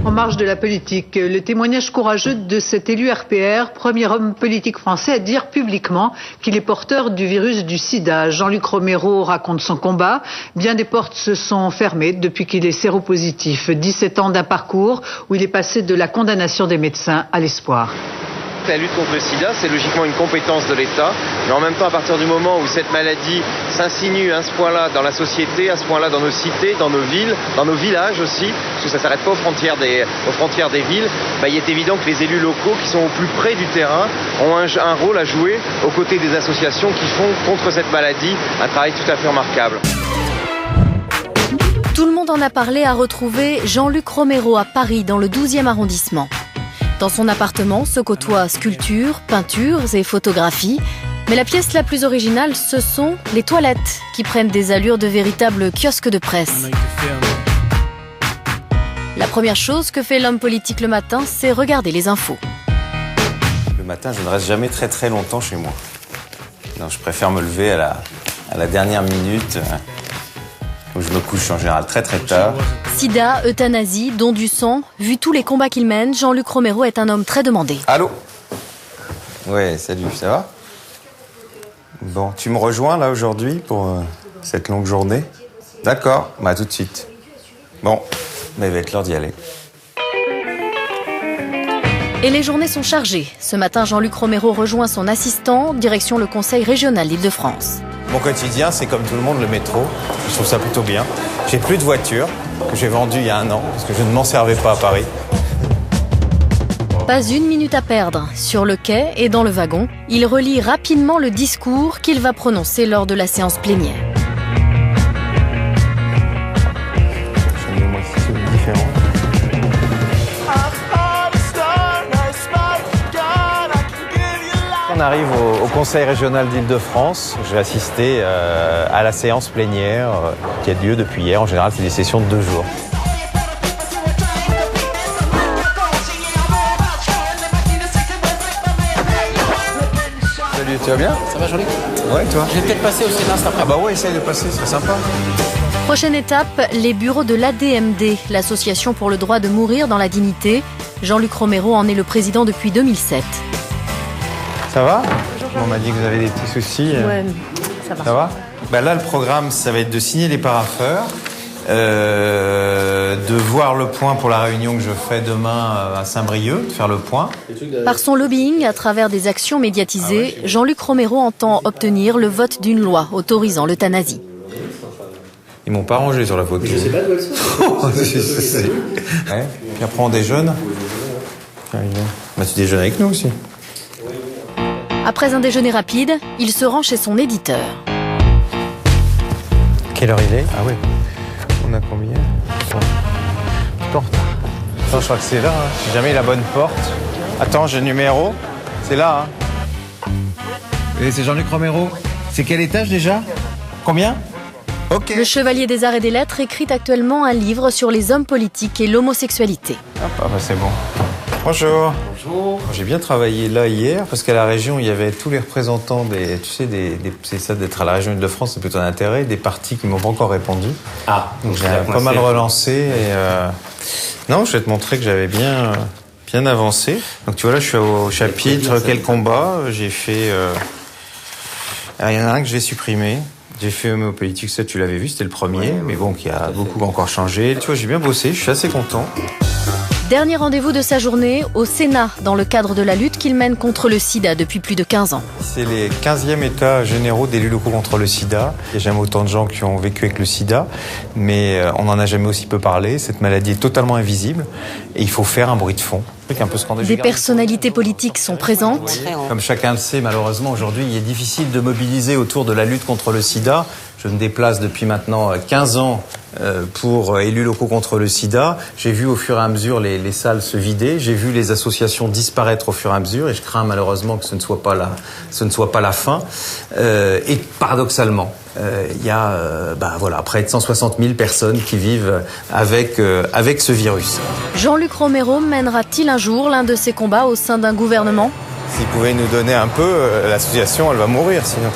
En marge de la politique, le témoignage courageux de cet élu RPR, premier homme politique français à dire publiquement qu'il est porteur du virus du sida. Jean-Luc Romero raconte son combat. Bien des portes se sont fermées depuis qu'il est séropositif. 17 ans d'un parcours où il est passé de la condamnation des médecins à l'espoir. La lutte contre le sida, c'est logiquement une compétence de l'État, mais en même temps, à partir du moment où cette maladie s'insinue à ce point-là dans la société, à ce point-là dans nos cités, dans nos villes, dans nos villages aussi, parce que ça ne s'arrête pas aux frontières des villes, il est évident que les élus locaux qui sont au plus près du terrain ont un rôle à jouer aux côtés des associations qui font contre cette maladie un travail tout à fait remarquable. Tout le monde en a parlé à retrouver Jean-Luc Romero à Paris, dans le 12e arrondissement. Dans son appartement se côtoient sculptures, peintures et photographies. Mais la pièce la plus originale, ce sont les toilettes, qui prennent des allures de véritables kiosques de presse. La première chose que fait l'homme politique le matin, c'est regarder les infos. Le matin, je ne reste jamais très très longtemps chez moi. Non, je préfère me lever à la dernière minute. Je me couche en général très très tard. Sida, euthanasie, don du sang, vu tous les combats qu'il mène, Jean-Luc Romero est un homme très demandé. Allô ? Ouais, salut, ça va ? Bon, tu me rejoins là aujourd'hui pour cette longue journée ? D'accord, tout de suite. Bon, mais il va être l'heure d'y aller. Et les journées sont chargées. Ce matin, Jean-Luc Romero rejoint son assistant, direction le Conseil régional d'Île-de-France. Mon quotidien, c'est comme tout le monde le métro. Je trouve ça plutôt bien. J'ai plus de voiture que j'ai vendue il y a 1 an parce que je ne m'en servais pas à Paris. Pas une minute à perdre. Sur le quai et dans le wagon, il relit rapidement le discours qu'il va prononcer lors de la séance plénière. Moi, c'est différent. On arrive au Conseil régional d'Île-de-France. J'ai assisté à la séance plénière qui a lieu depuis hier. En général, c'est des sessions de 2 jours. Salut, tu vas bien ? Ça va, Jean-Luc ? Ouais, toi ? Je vais peut-être passer au Sénat cet après-midi. Ah bah ouais, essaye de passer, ce serait sympa. Prochaine étape, les bureaux de l'ADMD, l'association pour le droit de mourir dans la dignité. Jean-Luc Romero en est le président depuis 2007. Ça va ? On m'a dit que vous avez des petits soucis. Ouais, ça va. Ça va ? Là, le programme, ça va être de signer les parapheurs, de voir le point pour la réunion que je fais demain à Saint-Brieuc, de faire le point. Par son lobbying, à travers des actions médiatisées, Jean-Luc Romero entend obtenir le vote d'une loi autorisant l'euthanasie. Ils m'ont pas rangé sur la photo. Je sais pas d'où elles sont. Ouais. Puis après, on déjeune. Tu déjeunes avec nous aussi. Après un déjeuner rapide, il se rend chez son éditeur. Quelle heure il est ? Ah ouais. On a combien ? Porte. Attends, je crois que c'est là. Si jamais la bonne porte. Attends, j'ai le numéro. C'est là. Et c'est Jean-Luc Romero. C'est quel étage déjà ? Combien ? Ok. Le chevalier des arts et des lettres écrit actuellement un livre sur les hommes politiques et l'homosexualité. C'est bon. Bonjour. Bonjour. J'ai bien travaillé là hier parce qu'à la région, il y avait tous les représentants c'est ça d'être à la région Île-de-France, c'est plutôt un intérêt, des partis qui m'ont pas encore répondu. Ah, donc j'ai pas mal relancé et non, je vais te montrer que j'avais bien avancé. Donc tu vois là, je suis au chapitre quel combat, j'ai fait il y en a un que j'ai supprimé. J'ai fait homéopolitique, ça tu l'avais vu, c'était le premier, mais bon, qui a beaucoup encore changé. Tu vois, j'ai bien bossé, je suis assez content. Dernier rendez-vous de sa journée au Sénat, dans le cadre de la lutte qu'il mène contre le sida depuis plus de 15 ans. C'est les 15e états généraux d'élus locaux contre le sida. Il n'y a jamais autant de gens qui ont vécu avec le sida, mais on n'en a jamais aussi peu parlé. Cette maladie est totalement invisible et il faut faire un bruit de fond. Un peu scandaleux. Des personnalités politiques sont présentes. Comme chacun le sait, malheureusement, aujourd'hui, il est difficile de mobiliser autour de la lutte contre le sida. Je me déplace depuis maintenant 15 ans pour élus locaux contre le sida. J'ai vu au fur et à mesure les salles se vider. J'ai vu les associations disparaître au fur et à mesure. Et je crains malheureusement que ce ne soit pas la fin. Et paradoxalement, il y a près de 160 000 personnes qui vivent avec ce virus. Jean-Luc Romero mènera-t-il un jour l'un de ses combats au sein d'un gouvernement ? S'il pouvait nous donner un peu, l'association, elle va mourir sinon.